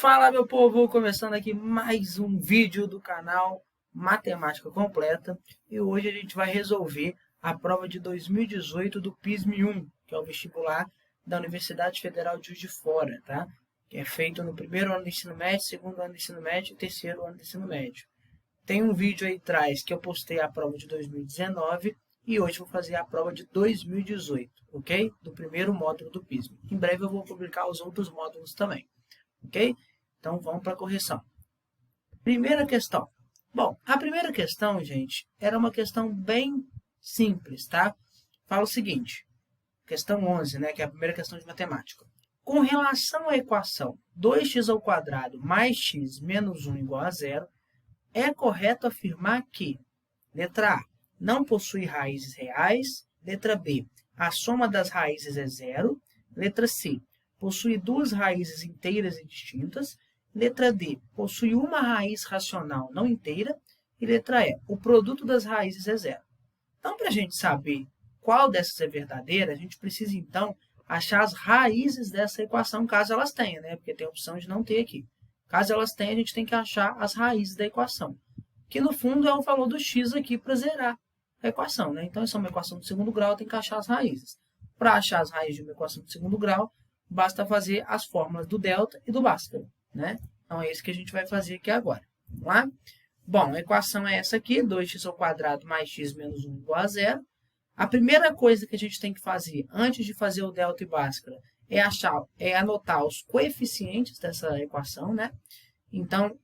Fala, meu povo! Começando aqui mais um vídeo do canal Matemática Completa. E hoje a gente vai resolver a prova de 2018 do PISM-1, que é o vestibular da Universidade Federal de Juiz de Fora, tá? Que é feito no primeiro ano do ensino médio, segundo ano do ensino médio e terceiro ano do ensino médio. Tem um vídeo aí atrás que eu postei a prova de 2019 e hoje vou fazer a prova de 2018, ok? Do primeiro módulo do PISM. Em breve eu vou publicar os outros módulos também. Ok? Então, vamos para a correção. Primeira questão. Bom, a primeira questão, gente, era uma questão bem simples, tá? Fala o seguinte, questão 11, né, que é a primeira questão de matemática. Com relação à equação 2x² mais x menos 1 igual a zero, é correto afirmar que, letra A, não possui raízes reais, letra B, a soma das raízes é zero, letra C, possui duas raízes inteiras e distintas. Letra D, possui uma raiz racional não inteira. E letra E, o produto das raízes é zero. Então, para a gente saber qual dessas é verdadeira, a gente precisa, então, achar as raízes dessa equação, caso elas tenham, né? Porque tem a opção de não ter aqui. Caso elas tenham, a gente tem que achar as raízes da equação, que no fundo é o valor do x aqui para zerar a equação, né? Então, isso é uma equação de segundo grau, tem que achar as raízes. Para achar as raízes de uma equação de segundo grau, basta fazer as fórmulas do delta e do Bhaskara, né? Então, é isso que a gente vai fazer aqui agora. Vamos lá? Bom, a equação é essa aqui, 2x² mais x menos 1 igual a zero. A primeira coisa que a gente tem que fazer, antes de fazer o delta e Bhaskara, é anotar os coeficientes dessa equação, né? Então,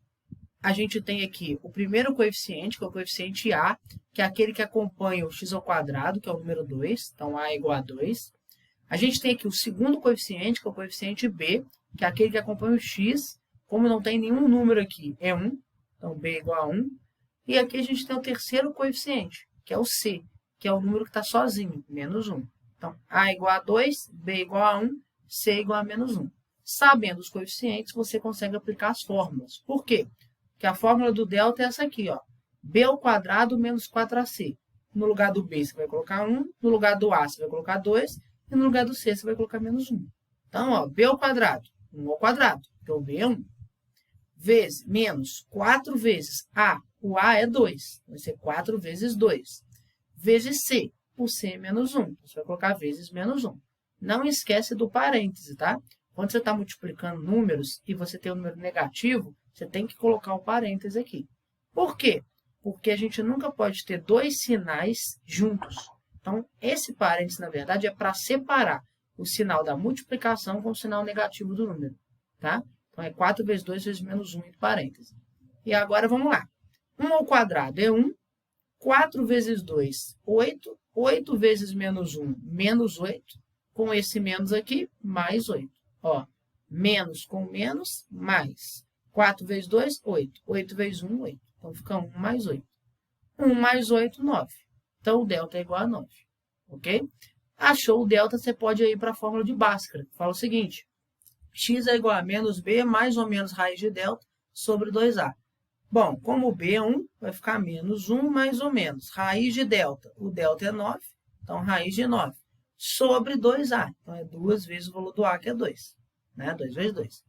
a gente tem aqui o primeiro coeficiente, que é o coeficiente A, que é aquele que acompanha o x², que é o número 2. Então, A é igual a 2. A gente tem aqui o segundo coeficiente, que é o coeficiente B, que é aquele que acompanha o x. Como não tem nenhum número aqui, é 1. Então, B é igual a 1. E aqui a gente tem o terceiro coeficiente, que é o C, que é o número que está sozinho, menos 1. Então, A é igual a 2, B é igual a 1, C é igual a menos 1. Sabendo os coeficientes, você consegue aplicar as fórmulas. Por quê? Porque a fórmula do delta é essa aqui, ó. B ao quadrado menos 4AC. No lugar do B, você vai colocar 1. No lugar do A, você vai colocar 2. E no lugar do C, você vai colocar menos 1. Então, ó, B ao quadrado, 1 ao quadrado, então B é 1. Vezes, menos 4 vezes A, o A é 2, vai ser 4 vezes 2. Vezes C, o C é menos 1, você vai colocar vezes menos 1. Não esquece do parêntese, tá? Quando você está multiplicando números e você tem um número negativo, você tem que colocar o parêntese aqui. Por quê? Porque a gente nunca pode ter dois sinais juntos. Então, esse parênteses, na verdade, é para separar o sinal da multiplicação com o sinal negativo do número, tá? Então, é 4 vezes 2 vezes menos 1 entre parênteses. E agora, vamos lá. 1 ao quadrado é 1. 4 vezes 2, 8. 8 vezes menos 1, menos 8. Com esse menos aqui, mais 8. Ó, menos com menos, mais. 4 vezes 2, 8. 8 vezes 1, 8. Então, fica 1 mais 8. 1 mais 8, 9. Então, o delta é igual a 9, ok? Achou o delta, você pode ir para a fórmula de Bhaskara. Fala o seguinte, x é igual a menos b mais ou menos raiz de delta sobre 2a. Bom, como b é 1, vai ficar menos 1 mais ou menos. Raiz de delta, o delta é 9, então raiz de 9 sobre 2a. Então, é 2 vezes o valor do a, que é 2. Né? 2 vezes 2.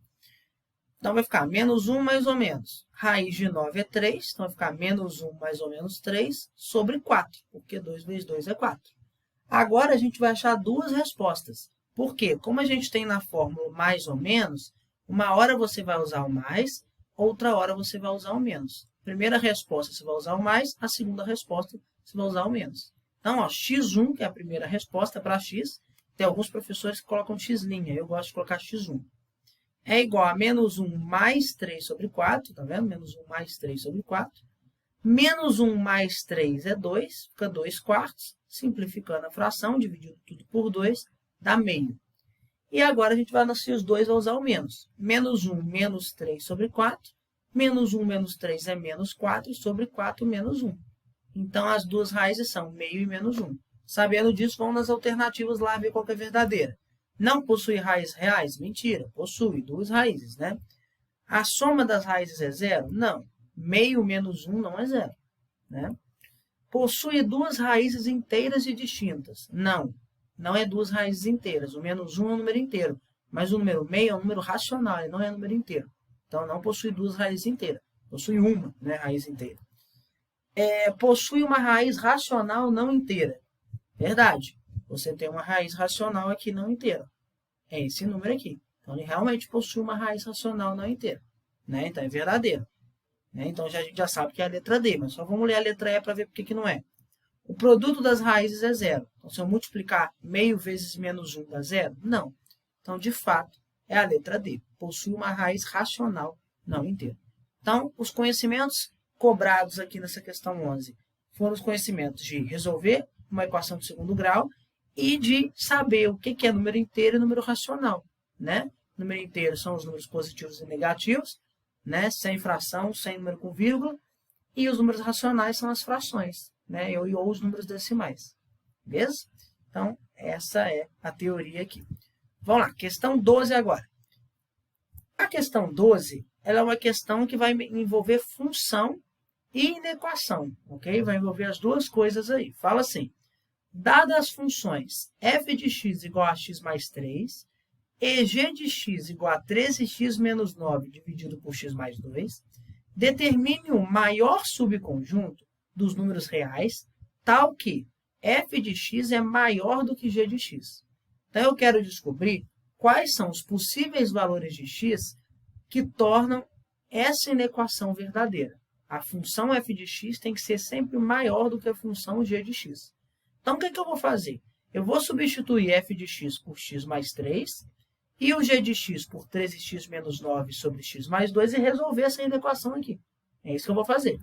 Então, vai ficar menos 1 mais ou menos. Raiz de 9 é 3, então vai ficar menos 1 mais ou menos 3 sobre 4, porque 2 vezes 2 é 4. Agora, a gente vai achar duas respostas. Por quê? Como a gente tem na fórmula mais ou menos, uma hora você vai usar o mais, outra hora você vai usar o menos. Primeira resposta você vai usar o mais, a segunda resposta você vai usar o menos. Então, ó, x1, que é a primeira resposta para x, tem alguns professores que colocam x', eu gosto de colocar x1. É igual a menos 1 mais 3 sobre 4, tá vendo? Menos 1 mais 3 sobre 4. Menos 1 mais 3 é 2, fica 2 quartos. Simplificando a fração, dividindo tudo por 2, dá meio. E agora a gente vai nascer os dois, vai usar o menos. Menos 1 menos 3 sobre 4. Menos 1 menos 3 é menos 4 sobre 4 menos 1. Então, as duas raízes são meio e menos 1. Sabendo disso, vamos nas alternativas lá ver qual que é verdadeira. Não possui raízes reais? Mentira, possui duas raízes, né? A soma das raízes é zero? Não. Meio menos 1 não é zero, né? Possui duas raízes inteiras e distintas? Não, não é duas raízes inteiras. O menos 1 é um número inteiro, mas o número meio é um número racional, ele não é um número inteiro. Então, não possui duas raízes inteiras. Possui uma, né, raiz inteira. Possui uma raiz racional não inteira. Verdade. Você tem uma raiz racional aqui não inteira. É esse número aqui. Então, ele realmente possui uma raiz racional não inteira. Né? Então, é verdadeiro. Né? Então, a gente já sabe que é a letra D, mas só vamos ler a letra E para ver por que não é. O produto das raízes é zero. Então, se eu multiplicar meio vezes menos 1 dá zero? Não. Então, de fato, é a letra D. Possui uma raiz racional não inteira. Então, os conhecimentos cobrados aqui nessa questão 11 foram os conhecimentos de resolver uma equação de segundo grau e de saber o que é número inteiro e número racional. Né? Número inteiro são os números positivos e negativos, né? Sem fração, sem número com vírgula, e os números racionais são as frações, né? ou os números decimais. Beleza? Então, essa é a teoria aqui. Vamos lá, questão 12 agora. A questão 12, ela é uma questão que vai envolver função e inequação, ok? Vai envolver as duas coisas aí. Fala assim, dadas as funções f de x igual a x mais 3, e g de x igual a 13x menos 9 dividido por x mais 2, determine o maior subconjunto dos números reais, tal que f de x é maior do que g de x. Então, eu quero descobrir quais são os possíveis valores de x que tornam essa inequação verdadeira. A função f de x tem que ser sempre maior do que a função g de x. Então, o que eu vou fazer? Eu vou substituir f de x por x mais 3 e o g de x por 13x menos 9 sobre x mais 2 e resolver essa inequação aqui. É isso que eu vou fazer.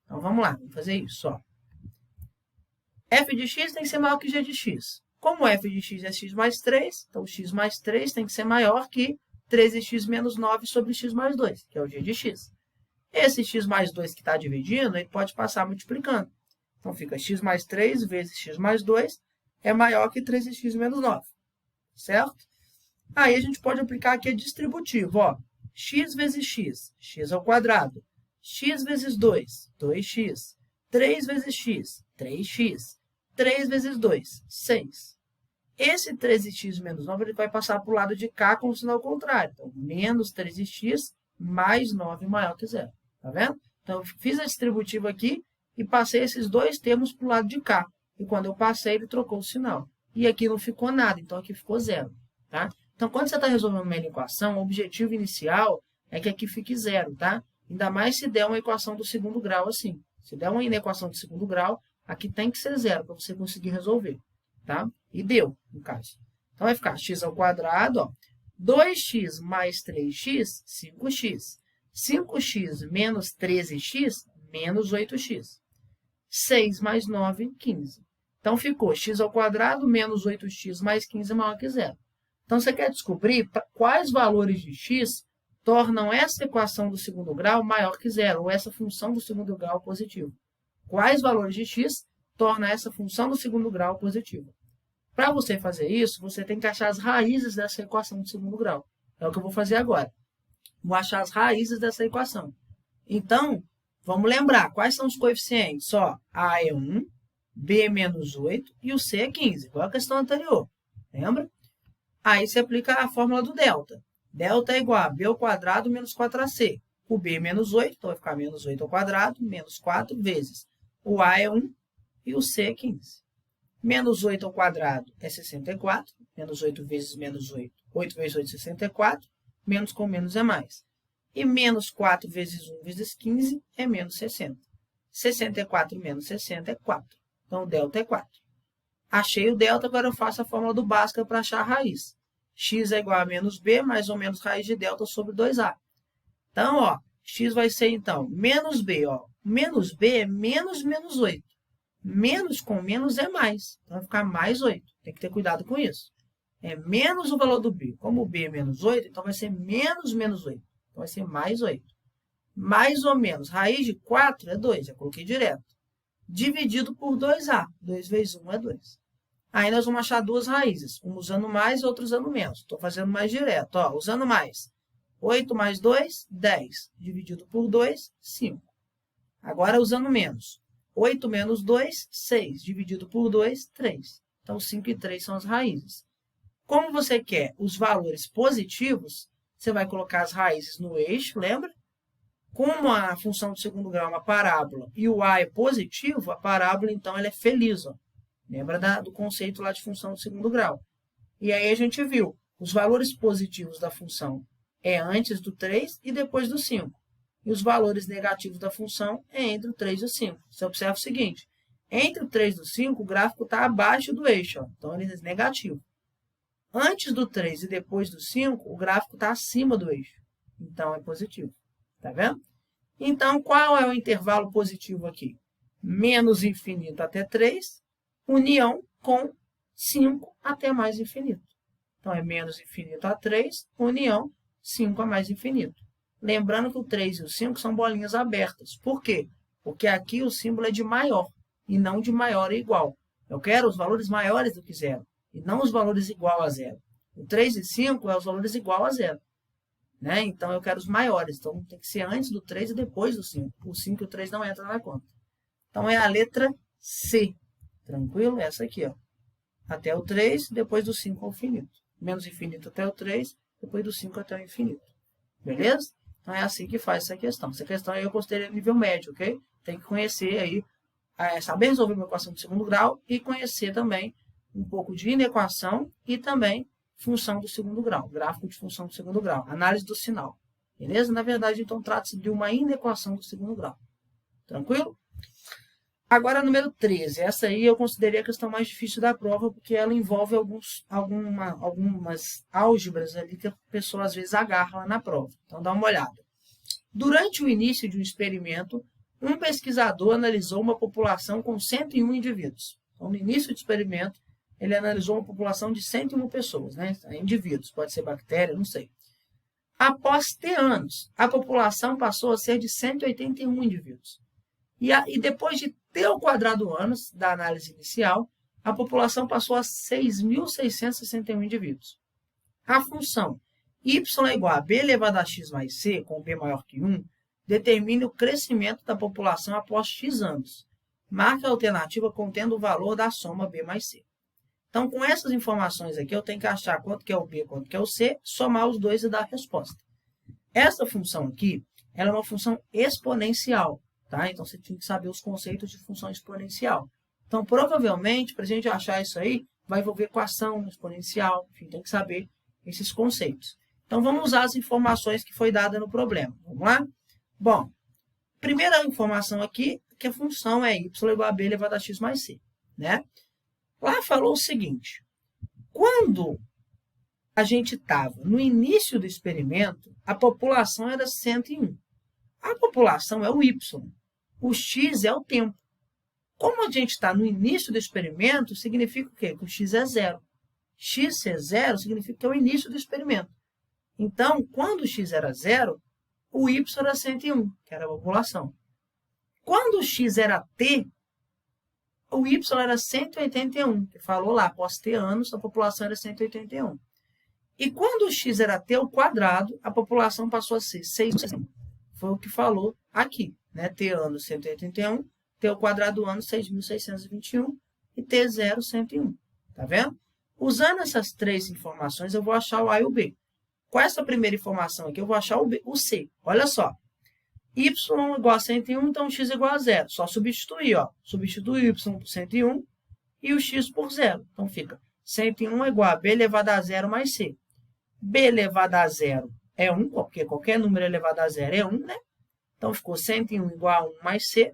Então, vamos lá. Vamos fazer isso. Ó. F de x tem que ser maior que g de x. Como f de x é x mais 3, então x mais 3 tem que ser maior que 13x menos 9 sobre x mais 2, que é o g de x. Esse x mais 2 que está dividindo, ele pode passar multiplicando. Então, fica x mais 3 vezes x mais 2 é maior que 13x menos 9. Certo? Aí, a gente pode aplicar aqui a distributivo. Ó. X vezes x, x ao quadrado. X vezes 2, 2x. 3 vezes x, 3x. 3 vezes 2, 6. Esse 13x menos 9 ele vai passar para o lado de cá com o sinal contrário. Então, menos 13x mais 9 maior que zero. Tá vendo? Então, eu fiz a distributiva aqui e passei esses dois termos para o lado de cá. E quando eu passei, ele trocou o sinal. E aqui não ficou nada, então aqui ficou zero. Tá? Então, quando você está resolvendo uma equação, o objetivo inicial é que aqui fique zero. Tá? Ainda mais se der uma equação do segundo grau assim. Se der uma inequação do segundo grau, aqui tem que ser zero para você conseguir resolver. Tá? E deu, no caso. Então, vai ficar x ao quadrado, ó, 2x mais 3x, 5x. 5x menos 13x, menos 8x. 6 mais 9, 15. Então, ficou x ao quadrado menos 8x mais 15 maior que zero. Então, você quer descobrir quais valores de x tornam essa equação do segundo grau maior que zero, ou essa função do segundo grau positivo. Quais valores de x torna essa função do segundo grau positiva? Para você fazer isso, você tem que achar as raízes dessa equação do segundo grau. É o que eu vou fazer agora. Vou achar as raízes dessa equação. Então, vamos lembrar, quais são os coeficientes? Ó, A é 1, B é menos 8 e o C é 15, igual a questão anterior. Lembra? Aí você aplica a fórmula do delta. Delta é igual a B ao quadrado menos 4AC. O B é menos 8, então vai ficar menos 8 ao quadrado, menos 4 vezes. O A é 1 e o C é 15. Menos 8 ao quadrado é 64. Menos 8 vezes menos 8. 8 vezes 8 é 64. Menos com menos é mais. E menos 4 vezes 1 vezes 15 é menos 60. 64 menos 60 é 4. Então, o delta é 4. Achei o delta, agora eu faço a fórmula do Bhaskara para achar a raiz. X é igual a menos B, mais ou menos raiz de delta sobre 2A. Então, ó, x vai ser, então, menos B. Ó. Menos B é menos menos 8. Menos com menos é mais. Então, vai ficar mais 8. Tem que ter cuidado com isso. É menos o valor do B. Como o B é menos 8, então vai ser menos menos 8. Então, vai ser mais 8. Mais ou menos. Raiz de 4 é 2. Já coloquei direto. Dividido por 2A. 2 vezes 1 é 2. Aí, nós vamos achar duas raízes. Uma usando mais e outra usando menos. Estou fazendo mais direto. Ó, usando mais. 8 mais 2, 10. Dividido por 2, 5. Agora, usando menos. 8 menos 2, 6. Dividido por 2, 3. Então, 5 e 3 são as raízes. Como você quer os valores positivos, você vai colocar as raízes no eixo, lembra? Como a função do segundo grau é uma parábola e o a é positivo, a parábola, então, ela é feliz. Ó. Lembra do conceito lá de função do segundo grau. E aí a gente viu, os valores positivos da função é antes do 3 e depois do 5. E os valores negativos da função é entre o 3 e o 5. Você observa o seguinte, entre o 3 e o 5, o gráfico está abaixo do eixo, ó, então ele é negativo. Antes do 3 e depois do 5, o gráfico está acima do eixo, então é positivo. Tá vendo? Então, qual é o intervalo positivo aqui? Menos infinito até 3, união com 5 até mais infinito. Então, é menos infinito a 3, união 5 a mais infinito. Lembrando que o 3 e o 5 são bolinhas abertas. Por quê? Porque aqui o símbolo é de maior e não de maior e igual. Eu quero os valores maiores do que zero e não os valores igual a zero. O 3 e 5 é os valores igual a zero. Né? Então, eu quero os maiores. Então, tem que ser antes do 3 e depois do 5. O 5 e o 3 não entram na conta. Então, é a letra C. Tranquilo? Essa aqui, ó. Até o 3, depois do 5 ao infinito. Menos infinito até o 3, depois do 5 até o infinito. Beleza? Então, é assim que faz essa questão. Essa questão aí eu considerei nível médio, ok? Tem que conhecer aí, saber resolver uma equação de segundo grau e conhecer também um pouco de inequação e também função do segundo grau, gráfico de função do segundo grau, análise do sinal. Beleza? Na verdade, então, trata-se de uma inequação do segundo grau. Tranquilo? Agora, número 13. Essa aí eu considerei a questão mais difícil da prova, porque ela envolve algumas álgebras ali que a pessoa, às vezes, agarra lá na prova. Então, dá uma olhada. Durante o início de um experimento, um pesquisador analisou uma população com 101 indivíduos. Então, no início do experimento, ele analisou uma população de 101 pessoas, né? Indivíduos, pode ser bactéria, não sei. Após ter anos, a população passou a ser de 181 indivíduos. E depois de ter ao quadrado anos da análise inicial, a população passou a 6.661 indivíduos. A função y é igual a b elevado a x mais c, com b maior que 1, determina o crescimento da população após x anos. Marque a alternativa contendo o valor da soma b mais c. Então, com essas informações aqui, eu tenho que achar quanto que é o b, quanto que é o c, somar os dois e dar a resposta. Essa função aqui, ela é uma função exponencial, tá? Então, você tem que saber os conceitos de função exponencial. Então, provavelmente, para a gente achar isso aí, vai envolver equação exponencial, enfim, tem que saber esses conceitos. Então, vamos usar as informações que foi dada no problema. Vamos lá? Bom, primeira informação aqui, que a função é y igual a b elevado a x mais c, né? Lá falou o seguinte, quando a gente estava no início do experimento, a população era 101. A população é o y, o x é o tempo. Como a gente está no início do experimento, significa o quê? Que o x é zero. X ser zero significa que é o início do experimento. Então, quando o x era zero, o y era 101, que era a população. Quando o x era t, o y era 181, que falou lá, após ter anos, a população era 181. E quando o x era t ao quadrado, a população passou a ser 600. Foi o que falou aqui, né? T anos 181, t ao quadrado anos 6.621 e t zero 101. Tá vendo? Usando essas três informações, eu vou achar o a e o b. Com essa primeira informação aqui, eu vou achar o c. Olha só. Y igual a 101, então x igual a zero. Só substituir, ó. Substitui o y por 101 e o x por zero. Então, fica 101 é igual a b elevado a zero mais c. b elevado a zero é 1, porque qualquer número elevado a zero é 1, né? Então, ficou 101 igual a 1 mais c.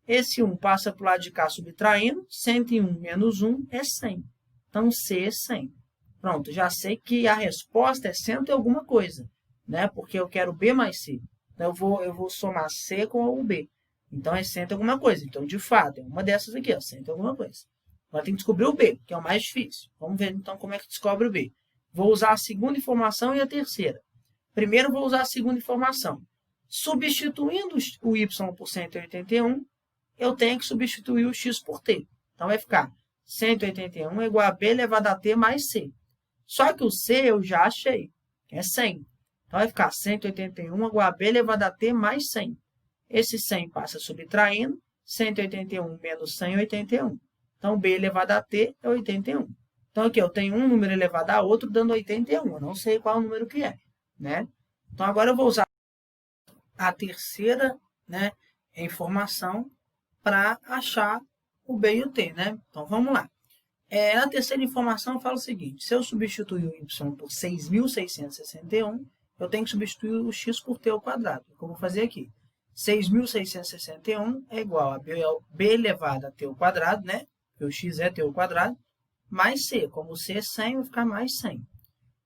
Esse 1 passa para o lado de cá subtraindo. 101 menos 1 é 100. Então, c é 100. Pronto, já sei que a resposta é 100 e alguma coisa, né? Porque eu quero b mais c. Então, eu vou somar c com o b. Então, é 100 e alguma coisa. Então, de fato, é uma dessas aqui, ó, 100 e alguma coisa. Agora, tem que descobrir o b, que é o mais difícil. Vamos ver, então, como é que descobre o b. Vou usar a segunda informação e a terceira. Primeiro, vou usar a segunda informação. Substituindo o y por 181, eu tenho que substituir o x por t. Então, vai ficar 181 é igual a b elevado a t mais c. Só que o c eu já achei, que é 100. Então, vai ficar 181 igual a b elevado a t mais 100. Esse 100 passa subtraindo, 181 menos 100 é 81. Então, b elevado a t é 81. Então, aqui eu tenho um número elevado a outro dando 81. Eu não sei qual número que é. né? Então, agora eu vou usar a terceira, né, informação para achar o B e o T, né? Então, vamos lá. A terceira informação fala o seguinte: se eu substituir o y por 6.661, eu tenho que substituir o x por t ao quadrado. O que eu vou fazer aqui? 6.661 é igual a b elevado a t ao quadrado, né? Porque o x é t ao quadrado, mais c. Como c é 100, vai ficar mais 100.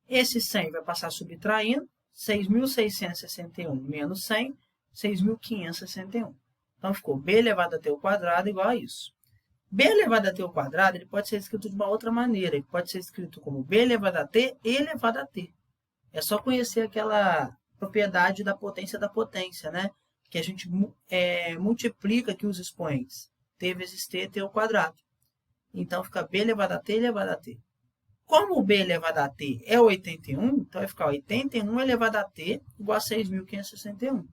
Esse 100 vai passar subtraindo. 6.661 menos 100, 6.561. Então, ficou b elevado a t ao quadrado igual a isso. B elevado a t ao quadrado, ele pode ser escrito de uma outra maneira. Ele pode ser escrito como b elevado a t elevado a t. É só conhecer aquela propriedade da potência, né? Que a gente multiplica aqui os expoentes. T vezes t, t ao quadrado. Então, fica b elevado a t elevado a t. Como o b elevado a t é 81, então vai ficar 81 elevado a t igual a 6.561.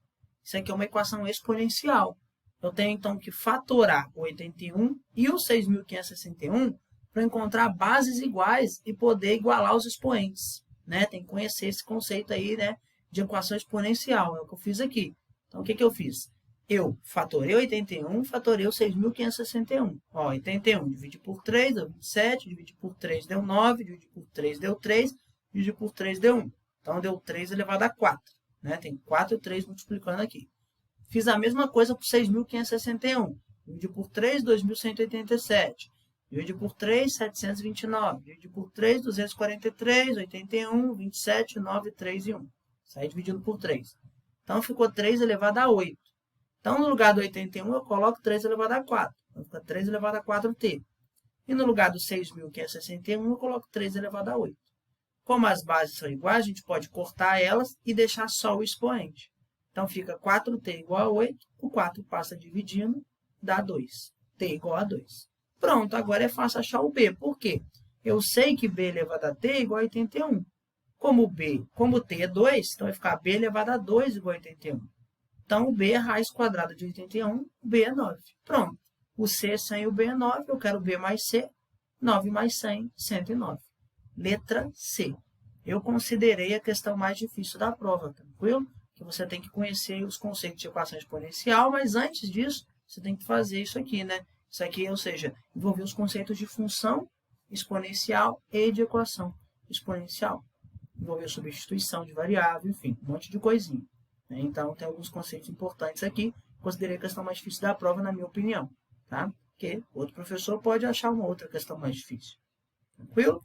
Isso aqui é uma equação exponencial. Eu tenho, então, que fatorar o 81 e o 6.561 para encontrar bases iguais e poder igualar os expoentes, né? Tem que conhecer esse conceito aí, né, de equação exponencial. É o que eu fiz aqui. Então, o que eu fiz? Eu fatorei 81, fatorei o 6.561. 81 divide por 3, deu 27, divide por 3, deu 9, divide por 3, deu 3, divide por 3, deu 1. Então, deu 3 elevado a 4. Né? Tem 4 e 3 multiplicando aqui. Fiz a mesma coisa por 6.561. Divide por 3, 2.187. Divide por 3, 729. Divide por 3, 243, 81, 27, 9, 3 e 1. Sai dividindo por 3. Então, ficou 3 elevado a 8. Então, no lugar do 81, eu coloco 3 elevado a 4. Então, fica 3 elevado a 4t. E no lugar do 6.561, eu coloco 3 elevado a 8. Como as bases são iguais, a gente pode cortar elas e deixar só o expoente. Então, fica 4t igual a 8. O 4 passa dividindo, dá 2. T igual a 2. Pronto, agora é fácil achar o b. Por quê? Eu sei que b elevado a t é igual a 81. Como t é 2, então vai ficar b elevado a 2 igual a 81. Então, o b é raiz quadrada de 81, o b é 9. Pronto. O c é 100 e o b é 9. Eu quero b mais c. 9 mais 100, 109. Letra C. Eu considerei a questão mais difícil da prova, tranquilo? Que você tem que conhecer os conceitos de equação exponencial, mas antes disso, você tem que fazer isso aqui, né? Isso aqui, ou seja, envolver os conceitos de função exponencial e de equação exponencial. Envolver substituição de variável, enfim, um monte de coisinha. Então, tem alguns conceitos importantes aqui. Considerei a questão mais difícil da prova, na minha opinião. Tá? Porque outro professor pode achar uma outra questão mais difícil. Tranquilo?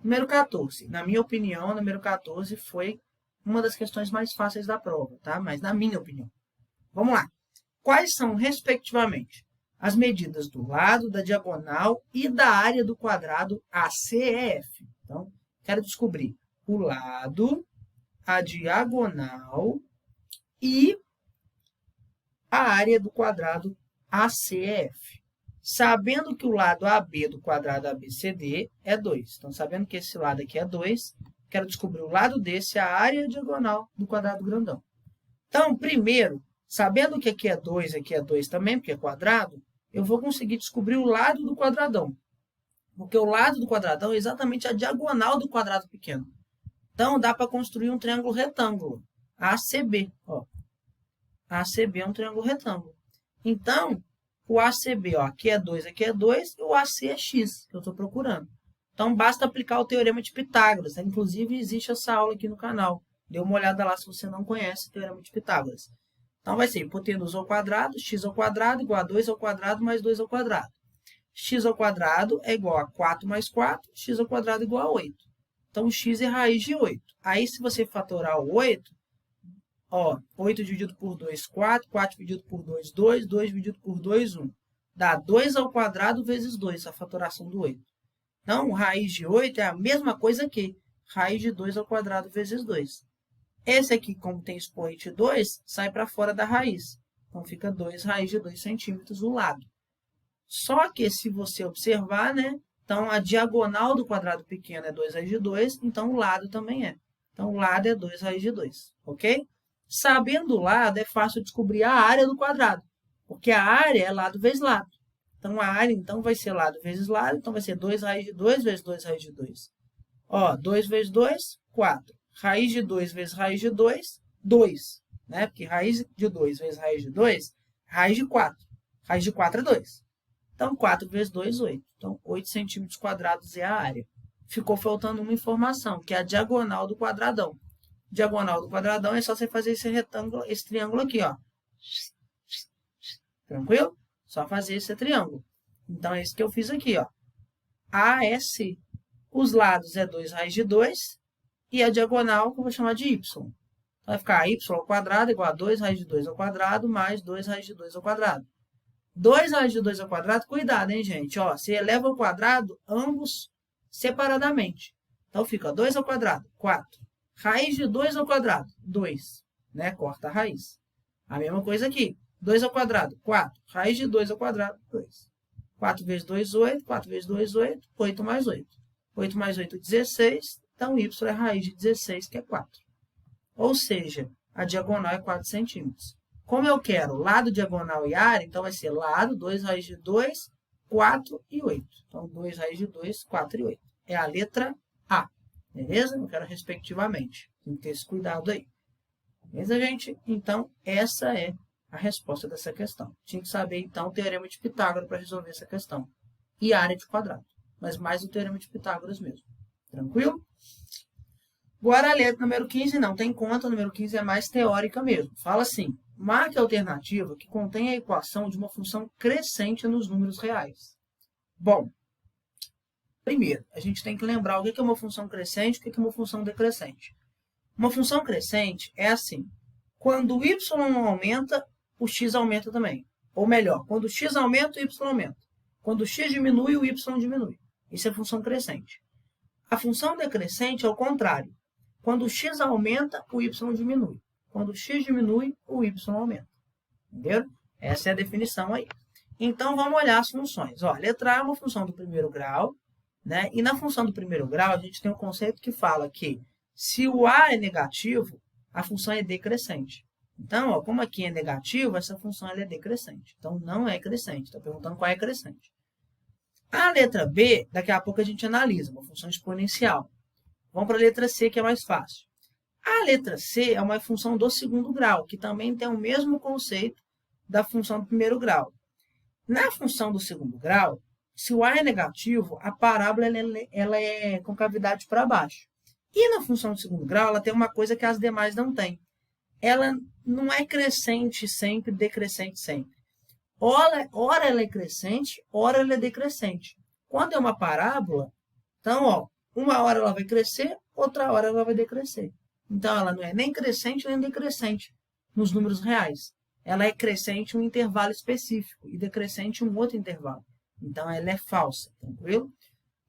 Número 14. Na minha opinião, o número 14 foi uma das questões mais fáceis da prova. Tá? Mas na minha opinião. Vamos lá. Quais são, respectivamente, as medidas do lado, da diagonal e da área do quadrado ACEF? Então, quero descobrir o lado, a diagonal e a área do quadrado ACF. Sabendo que o lado AB do quadrado ABCD é 2. Então, sabendo que esse lado aqui é 2, quero descobrir o lado desse, a área diagonal do quadrado grandão. Então, primeiro, sabendo que aqui é 2 também, porque é quadrado, eu vou conseguir descobrir o lado do quadradão. Porque o lado do quadradão é exatamente a diagonal do quadrado pequeno. Então, dá para construir um triângulo retângulo, ACB. Ó. ACB é um triângulo retângulo. Então, o ACB, ó, aqui é 2, e o AC é x, que eu estou procurando. Então, basta aplicar o teorema de Pitágoras. Né? Inclusive, existe essa aula aqui no canal. Dê uma olhada lá se você não conhece o teorema de Pitágoras. Então, vai ser hipotenusa ao quadrado, x ao quadrado igual a 2 ao quadrado mais 2 ao quadrado. X ao quadrado é igual a 4 mais 4, x ao quadrado igual a 8. Então, x é raiz de 8. Aí, se você fatorar o 8, ó, 8 dividido por 2, 4, 4 dividido por 2, 2, 2 dividido por 2, 1. Dá 2 ao quadrado vezes 2, a fatoração do 8. Então, raiz de 8 é a mesma coisa que raiz de 2 ao quadrado vezes 2. Esse aqui, como tem expoente 2, sai para fora da raiz. Então, fica 2 raiz de 2 centímetros o lado. Só que, se você observar, né? Então, a diagonal do quadrado pequeno é 2 raiz de 2, então o lado também é. Então, o lado é 2 raiz de 2, ok? Sabendo o lado, é fácil descobrir a área do quadrado, porque a área é lado vezes lado. Então, a área, então, vai ser lado vezes lado, então vai ser 2 raiz de 2 vezes 2 raiz de 2. Ó, 2 vezes 2, 4. Raiz de 2 vezes raiz de 2, 2. Né? Porque raiz de 2 vezes raiz de 2, raiz de 4. Raiz de 4 é 2. Então, 4 vezes 2, 8. Então, 8 centímetros quadrados é a área. Ficou faltando uma informação, que é a diagonal do quadradão. Diagonal do quadradão é só você fazer esse retângulo, esse triângulo aqui, ó. Tranquilo? Só fazer esse triângulo. Então, é isso que eu fiz aqui, ó. AS. Os lados é 2 raiz de 2 e a diagonal, que eu vou chamar de y. Vai ficar y ao quadrado igual a 2 raiz de 2 ao quadrado mais 2 raiz de 2 ao quadrado. 2 raiz de 2 ao quadrado, cuidado, hein, gente? Ó, você eleva ao quadrado ambos separadamente. Então, fica 2 ao quadrado, 4. Raiz de 2 ao quadrado, 2. Né? Corta a raiz. A mesma coisa aqui. 2 ao quadrado, 4. Raiz de 2 ao quadrado, 2. 4 vezes 2, 8. 4 vezes 2, 8. 8 mais 8. 8 mais 8, 16. Então, y é raiz de 16, que é 4. Ou seja, a diagonal é 4 centímetros. Como eu quero lado, diagonal e área, então vai ser lado, 2 raiz de 2, 4 e 8. Então, 2 raiz de 2, 4 e 8. É a letra A. Beleza? Eu quero respectivamente. Tem que ter esse cuidado aí. Beleza, gente? Então, essa é a resposta dessa questão. Tinha que saber, então, o teorema de Pitágoras para resolver essa questão. E a área de quadrado. Mas mais o teorema de Pitágoras mesmo. Tranquilo? Agora, a letra número 15 não tem conta. O número 15 é mais teórica mesmo. Fala assim. Marque a alternativa que contém a equação de uma função crescente nos números reais. Bom, primeiro, a gente tem que lembrar o que é uma função crescente e o que é uma função decrescente. Uma função crescente é assim. Quando o y não aumenta, o x aumenta também. Ou melhor, quando o x aumenta, o y aumenta. Quando o x diminui, o y diminui. Isso é função crescente. A função decrescente é o contrário. Quando o x aumenta, o y diminui. Quando o x diminui, o y aumenta. Entendeu? Essa é a definição aí. Então, vamos olhar as funções. Ó, a letra A é uma função do primeiro grau, né? E na função do primeiro grau, a gente tem um conceito que fala que se o A é negativo, a função é decrescente. Então, ó, como aqui é negativo, essa função ela é decrescente. Então, não é crescente. Está perguntando qual é crescente. A letra B, daqui a pouco a gente analisa, uma função exponencial. Vamos para a letra C, que é mais fácil. A letra C é uma função do segundo grau, que também tem o mesmo conceito da função do primeiro grau. Na função do segundo grau, se o A é negativo, a parábola ela é com cavidade para baixo. E na função do segundo grau, ela tem uma coisa que as demais não têm. Ela não é crescente sempre, decrescente sempre. Ora ela é crescente, ora ela é decrescente. Quando é uma parábola, então, ó, uma hora ela vai crescer, outra hora ela vai decrescer. Então, ela não é nem crescente nem decrescente nos números reais. Ela é crescente em um intervalo específico e decrescente em um outro intervalo. Então, ela é falsa, tranquilo?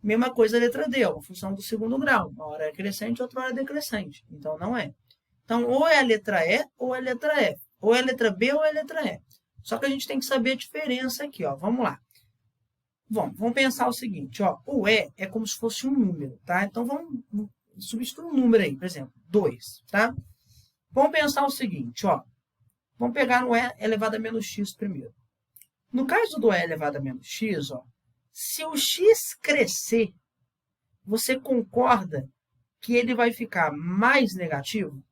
Mesma coisa a letra D, uma função do segundo grau. Uma hora é crescente, outra hora é decrescente. Então, não é. Então, ou é a letra E ou é a letra F. Ou é a letra B ou é a letra E. Só que a gente tem que saber a diferença aqui, ó. Vamos lá. Bom, vamos pensar o seguinte, ó. O E é como se fosse um número, tá? Então, vamos substituir um número aí, por exemplo, 2, tá? Vamos pensar o seguinte, ó. Vamos pegar no E elevado a menos x primeiro. No caso do E elevado a menos x, ó, se o x crescer, você concorda que ele vai ficar mais negativo?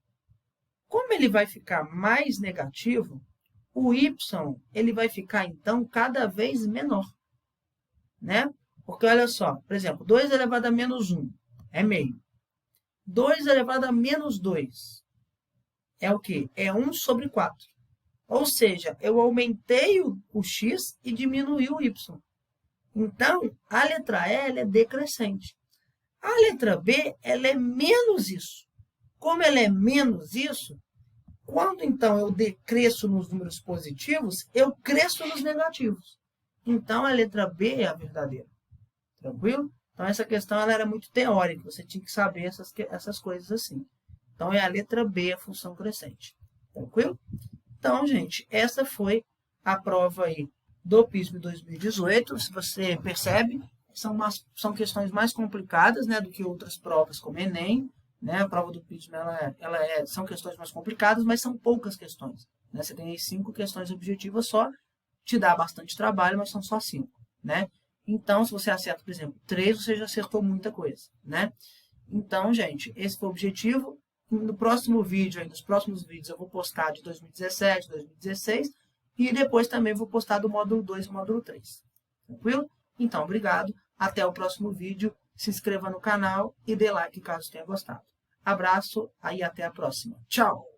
Como ele vai ficar mais negativo, o y ele vai ficar, então, cada vez menor. Né? Porque, olha só, por exemplo, 2 elevado a menos 1 é meio. 2 elevado a menos 2 é o quê? É 1 sobre 4. Ou seja, eu aumentei o x e diminui o y. Então, a letra E ela é decrescente. A letra B ela é menos isso. Como ela é menos isso, quando então eu decresço nos números positivos, eu cresço nos negativos. Então, a letra B é a verdadeira. Tranquilo? Então, essa questão ela era muito teórica. Você tinha que saber essas coisas assim. Então, é a letra B a função crescente. Tranquilo? Então, gente, essa foi a prova aí do PISM 2018. Se você percebe, são questões mais complicadas, né, do que outras provas, como Enem. Né? A prova do PISM são questões mais complicadas, mas são poucas questões. Né? Você tem aí 5 questões objetivas só, te dá bastante trabalho, mas são só 5. Né? Então, se você acerta, por exemplo, 3, você já acertou muita coisa. Né? Então, gente, esse foi o objetivo. no próximo vídeo, nos próximos vídeos eu vou postar de 2017, 2016 e depois também vou postar do módulo 2 e módulo 3. Tranquilo? Então, obrigado. Até o próximo vídeo. Se inscreva no canal e dê like caso tenha gostado. Abraço e até a próxima. Tchau!